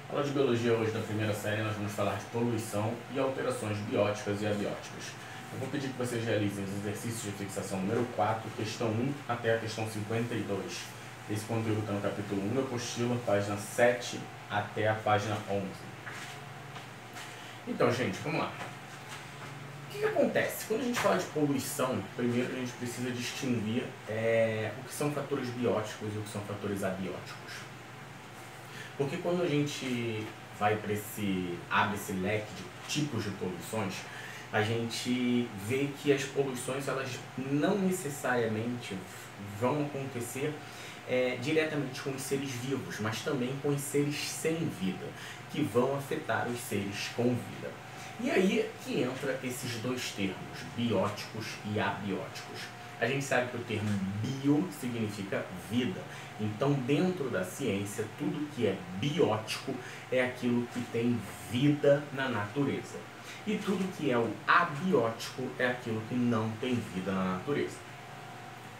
Aula de Biologia hoje, na primeira série, nós vamos falar de poluição e alterações bióticas e abióticas. Eu vou pedir que vocês realizem os exercícios de fixação número 4, questão 1 até a questão 52. Esse conteúdo está no capítulo 1 da apostila, página 7 até a página 11. Então, gente, vamos lá. O que acontece? Quando a gente fala de poluição, primeiro a gente precisa distinguir o que são fatores bióticos e o que são fatores abióticos. Porque quando a gente abre esse leque de tipos de poluições, a gente vê que as poluições elas não necessariamente vão acontecer diretamente com os seres vivos, mas também com os seres sem vida, que vão afetar os seres com vida. E aí que entra esses dois termos, bióticos e abióticos. A gente sabe que o termo bio significa vida. Então, dentro da ciência, tudo que é biótico é aquilo que tem vida na natureza. E tudo que é o abiótico é aquilo que não tem vida na natureza.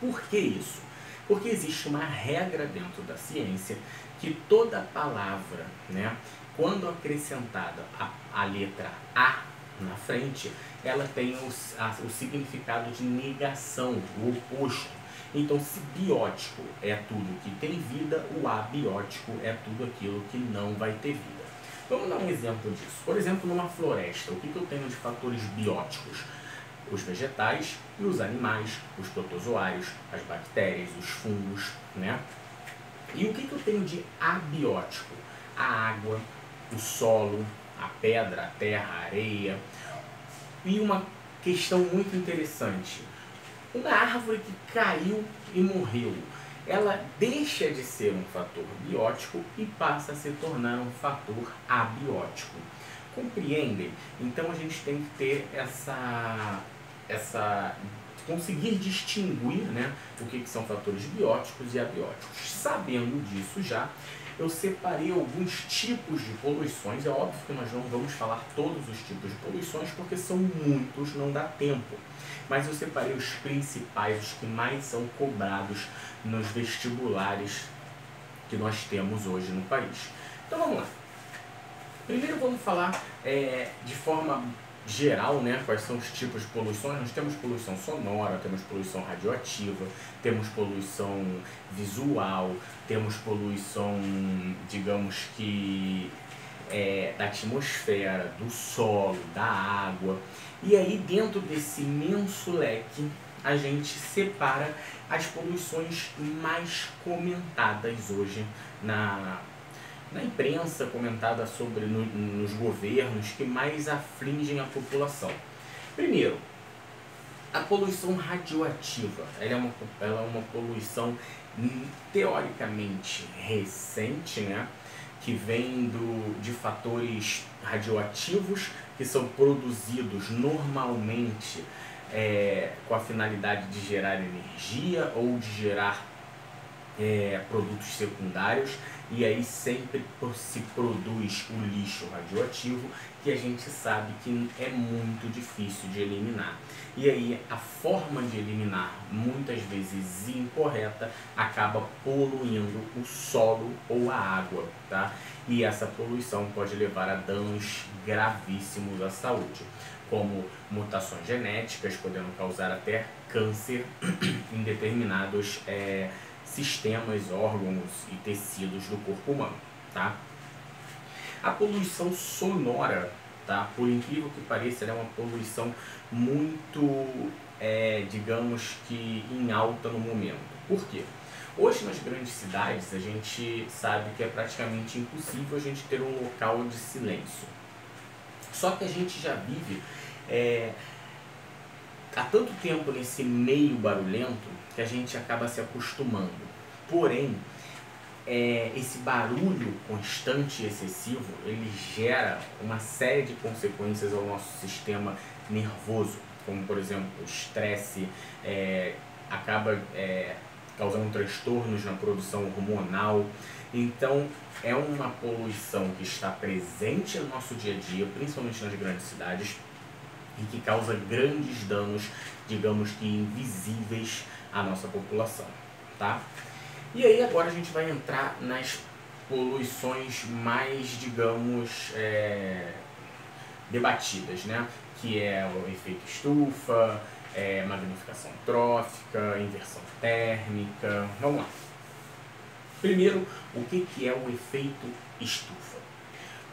Por que isso? Porque existe uma regra dentro da ciência que toda palavra, quando acrescentada a letra A na frente, ela tem o significado de negação, o oposto. Então, se biótico é tudo que tem vida, o abiótico é tudo aquilo que não vai ter vida. Vamos dar um exemplo disso. Por exemplo, numa floresta, o que eu tenho de fatores bióticos? Os vegetais e os animais, os protozoários, as bactérias, os fungos, E o que eu tenho de abiótico? A água, o solo, a pedra, a terra, a areia. E uma questão muito interessante. Uma árvore que caiu e morreu, ela deixa de ser um fator biótico e passa a se tornar um fator abiótico. Compreendem? Então a gente tem que ter conseguir distinguir o que são fatores bióticos e abióticos. Sabendo disso já, eu separei alguns tipos de poluições. É óbvio que nós não vamos falar todos os tipos de poluições, porque são muitos, não dá tempo. Mas eu separei os principais, os que mais são cobrados nos vestibulares que nós temos hoje no país. Então vamos lá. Primeiro vamos falar de forma geral, quais são os tipos de poluições. Nós temos poluição sonora, temos poluição radioativa, temos poluição visual, temos poluição, digamos que, da atmosfera, do solo, da água. E aí, dentro desse imenso leque, a gente separa as poluições mais comentadas hoje na imprensa, comentada sobre nos governos, que mais afligem a população. Primeiro, a poluição radioativa. Ela é uma poluição teoricamente recente, que vem de fatores radioativos que são produzidos normalmente com a finalidade de gerar energia ou de gerar produtos secundários, e aí sempre se produz o lixo radioativo, que a gente sabe que é muito difícil de eliminar. E aí a forma de eliminar, muitas vezes incorreta, acaba poluindo o solo ou a água, E essa poluição pode levar a danos gravíssimos à saúde, como mutações genéticas, podendo causar até câncer em determinados sistemas, órgãos e tecidos do corpo humano, A poluição sonora, por incrível que pareça, ela é uma poluição muito, digamos que, em alta no momento. Por quê? Hoje, nas grandes cidades, a gente sabe que é praticamente impossível a gente ter um local de silêncio. Só que a gente já vive há tanto tempo nesse meio barulhento que a gente acaba se acostumando. Porém, esse barulho constante e excessivo, ele gera uma série de consequências ao nosso sistema nervoso, como, por exemplo, o estresse, acaba causando transtornos na produção hormonal. Então, é uma poluição que está presente no nosso dia a dia, principalmente nas grandes cidades, e que causa grandes danos, digamos que invisíveis à nossa população, E aí agora a gente vai entrar nas poluições mais, digamos, debatidas, né? Que é o efeito estufa, magnificação trófica, inversão térmica. Vamos lá. Primeiro, o que é o efeito estufa?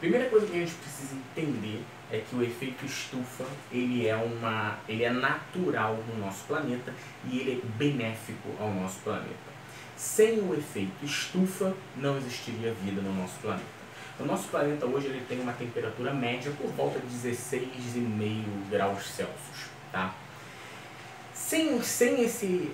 Primeira coisa que a gente precisa entender é que o efeito estufa ele é natural no nosso planeta e ele é benéfico ao nosso planeta. Sem o efeito estufa, não existiria vida no nosso planeta. O nosso planeta hoje ele tem uma temperatura média por volta de 16,5 graus Celsius. Tá? Sem esse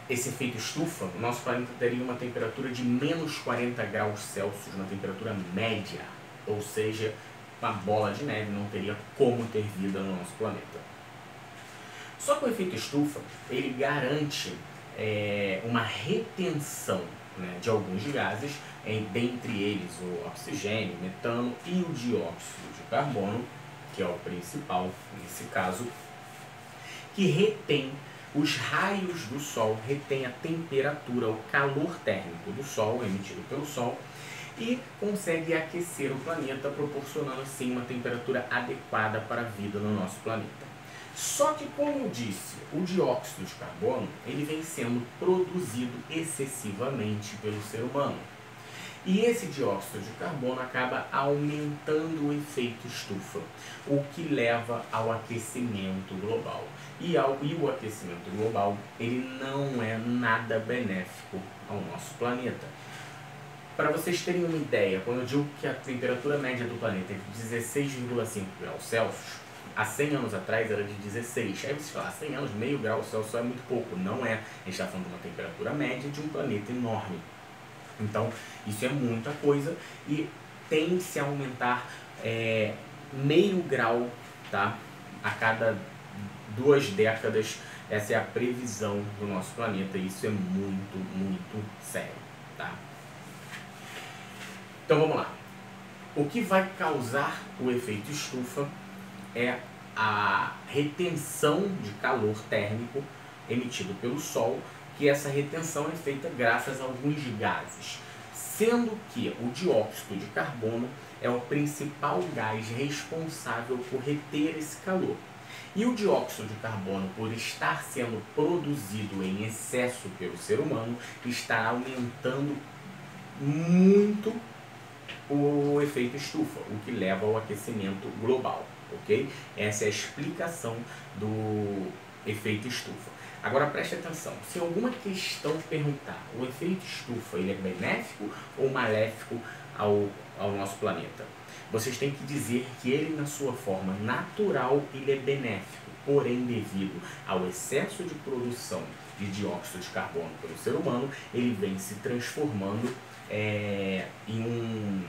efeito estufa, o nosso planeta teria uma temperatura de menos 40 graus Celsius na temperatura média. Ou seja, uma bola de neve não teria como ter vida no nosso planeta. Só que o efeito estufa, ele garante uma retenção, né, de alguns gases, dentre eles o oxigênio, o metano e o dióxido de carbono, que é o principal nesse caso, que retém os raios do Sol, retém a temperatura, o calor térmico do Sol, emitido pelo Sol, e consegue aquecer o planeta, proporcionando assim uma temperatura adequada para a vida no nosso planeta. Só que, como eu disse, o dióxido de carbono ele vem sendo produzido excessivamente pelo ser humano. E esse dióxido de carbono acaba aumentando o efeito estufa, o que leva ao aquecimento global. E o aquecimento global ele não é nada benéfico ao nosso planeta. Para vocês terem uma ideia, quando eu digo que a temperatura média do planeta é de 16,5 graus Celsius, há 100 anos atrás era de 16. Aí você fala, 100 anos, meio grau Celsius é muito pouco. Não é. A gente está falando de uma temperatura média de um planeta enorme. Então, isso é muita coisa e tende-se a aumentar meio grau, tá? A cada 2 décadas. Essa é a previsão do nosso planeta e isso é muito, muito sério, tá? Então vamos lá. O que vai causar o efeito estufa é a retenção de calor térmico emitido pelo Sol, que essa retenção é feita graças a alguns gases, sendo que o dióxido de carbono é o principal gás responsável por reter esse calor. E o dióxido de carbono, por estar sendo produzido em excesso pelo ser humano, está aumentando muito o efeito estufa, o que leva ao aquecimento global, ok? Essa é a explicação do efeito estufa. Agora preste atenção, se alguma questão perguntar, o efeito estufa ele é benéfico ou maléfico ao nosso planeta? Vocês têm que dizer que ele na sua forma natural ele é benéfico, porém devido ao excesso de produção de dióxido de carbono pelo ser humano, ele vem se transformando em um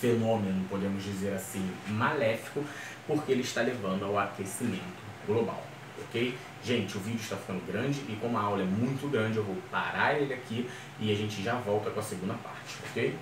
fenômeno, podemos dizer assim, maléfico, porque ele está levando ao aquecimento global, ok? Gente, o vídeo está ficando grande e como a aula é muito grande, eu vou parar ele aqui e a gente já volta com a segunda parte, ok?